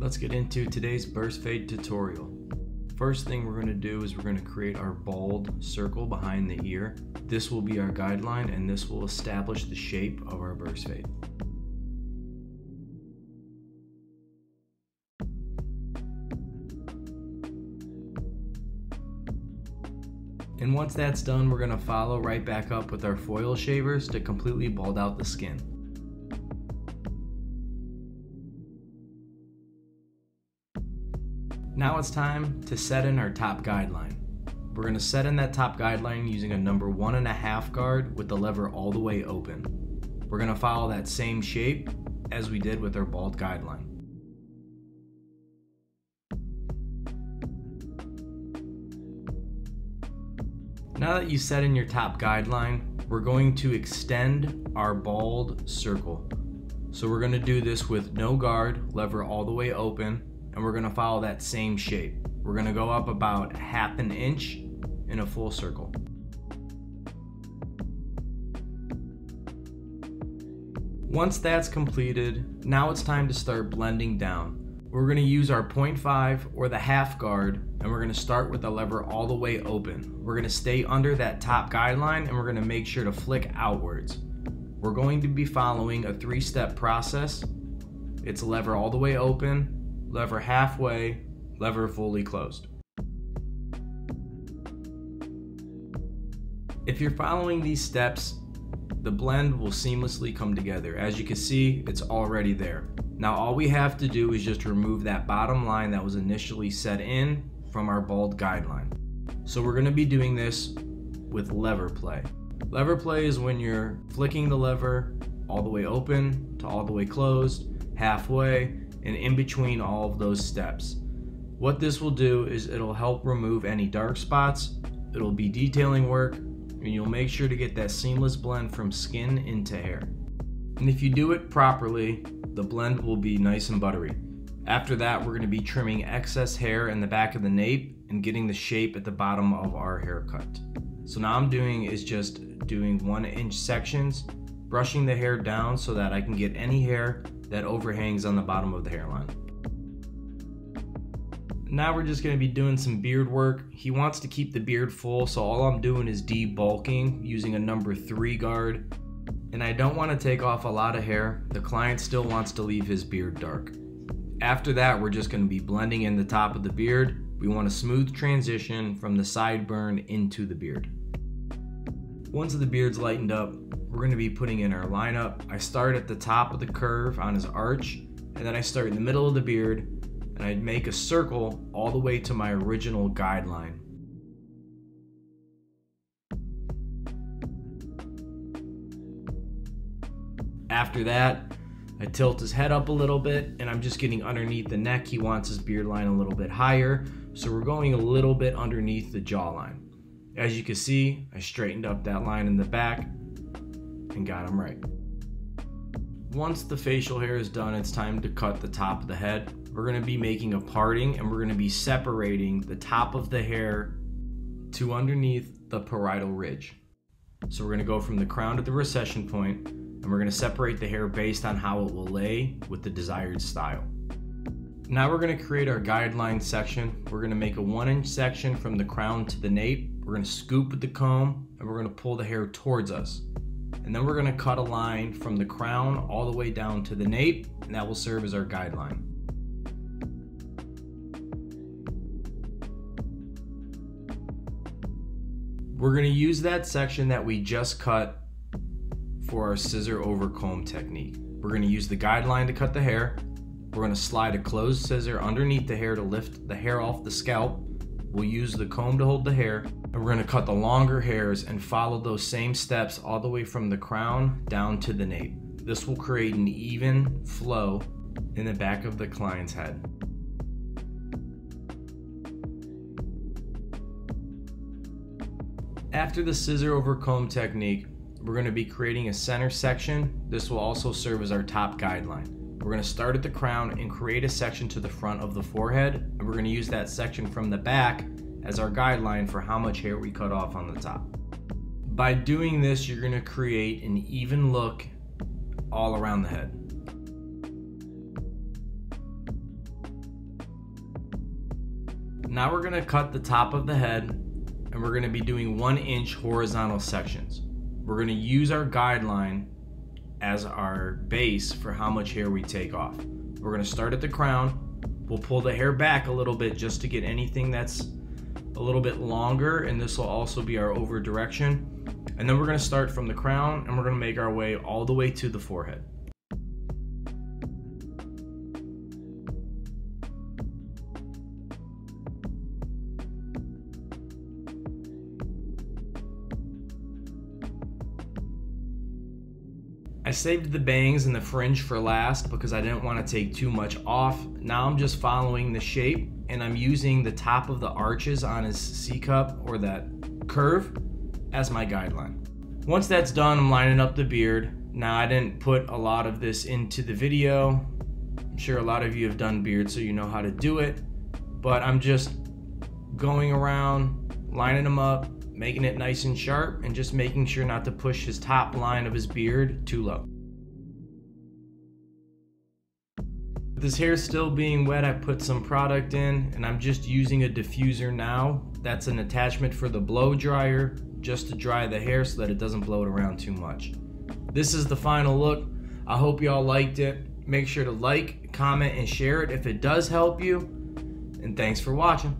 Let's get into today's burst fade tutorial. First thing we're going to do is we're going to create our bald circle behind the ear. This will be our guideline and this will establish the shape of our burst fade. And once that's done, we're going to follow right back up with our foil shavers to completely bald out the skin. Now it's time to set in our top guideline. We're going to set in that top guideline using a number 1.5 guard with the lever all the way open. We're going to follow that same shape as we did with our bald guideline. Now that you set in your top guideline, we're going to extend our bald circle. So we're going to do this with no guard, lever all the way open, and we're going to follow that same shape. We're going to go up about 1/2 inch in a full circle. Once that's completed, now it's time to start blending down. We're going to use our 0.5 or the 1/2 guard, and we're going to start with the lever all the way open. We're going to stay under that top guideline and we're going to make sure to flick outwards. We're going to be following a 3-step process. It's lever all the way open, lever halfway, lever fully closed. If you're following these steps, the blend will seamlessly come together. As you can see, it's already there. Now all we have to do is just remove that bottom line that was initially set in from our bald guideline. So we're going to be doing this with lever play. Lever play is when you're flicking the lever all the way open to all the way closed, halfway, and in between all of those steps. What this will do is it'll help remove any dark spots, it'll be detailing work, and you'll make sure to get that seamless blend from skin into hair. And if you do it properly, the blend will be nice and buttery. After that, we're going to be trimming excess hair in the back of the nape and getting the shape at the bottom of our haircut. So now I'm doing is just doing 1-inch sections, brushing the hair down so that I can get any hair that overhangs on the bottom of the hairline. Now we're just going to be doing some beard work. He wants to keep the beard full, so all I'm doing is debulking using a number 3 guard. And I don't want to take off a lot of hair. The client still wants to leave his beard dark. After that, we're just going to be blending in the top of the beard. We want a smooth transition from the sideburn into the beard. Once the beard's lightened up, we're going to be putting in our lineup. I start at the top of the curve on his arch, and then I start in the middle of the beard, and I make a circle all the way to my original guideline. After that, I tilt his head up a little bit, and I'm just getting underneath the neck. He wants his beard line a little bit higher, so we're going a little bit underneath the jawline. As you can see, I straightened up that line in the back and got him right. Once the facial hair is done, it's time to cut the top of the head. We're going to be making a parting, and we're going to be separating the top of the hair to underneath the parietal ridge. So we're going to go from the crown to the recession point, and we're going to separate the hair based on how it will lay with the desired style. Now we're going to create our guideline section. We're going to make a 1-inch section from the crown to the nape. We're going to scoop with the comb, and we're going to pull the hair towards us. And then we're going to cut a line from the crown all the way down to the nape, and that will serve as our guideline. We're going to use that section that we just cut for our scissor over comb technique. We're going to use the guideline to cut the hair. We're going to slide a closed scissor underneath the hair to lift the hair off the scalp. We'll use the comb to hold the hair, and we're going to cut the longer hairs and follow those same steps all the way from the crown down to the nape. This will create an even flow in the back of the client's head. After the scissor over comb technique, we're going to be creating a center section. This will also serve as our top guideline. We're going to start at the crown and create a section to the front of the forehead, and we're going to use that section from the back as our guideline for how much hair we cut off on the top. By doing this, you're going to create an even look all around the head. Now we're gonna cut the top of the head, and we're gonna be doing 1-inch horizontal sections. We're gonna use our guideline as our base for how much hair we take off. We're gonna start at the crown. We'll pull the hair back a little bit just to get anything that's a little bit longer, and this will also be our over direction. And then we're gonna start from the crown, and we're gonna make our way all the way to the forehead. I saved the bangs and the fringe for last because I didn't want to take too much off. Now I'm just following the shape, and I'm using the top of the arches on his C-cup, or that curve, as my guideline. Once that's done, I'm lining up the beard. Now I didn't put a lot of this into the video. I'm sure a lot of you have done beards, so you know how to do it, but I'm just going around, lining them up, making it nice and sharp, and just making sure not to push his top line of his beard too low. With his hair still being wet, I put some product in, and I'm just using a diffuser now. That's an attachment for the blow dryer, just to dry the hair so that it doesn't blow it around too much. This is the final look. I hope y'all liked it. Make sure to like, comment, and share it if it does help you. And thanks for watching.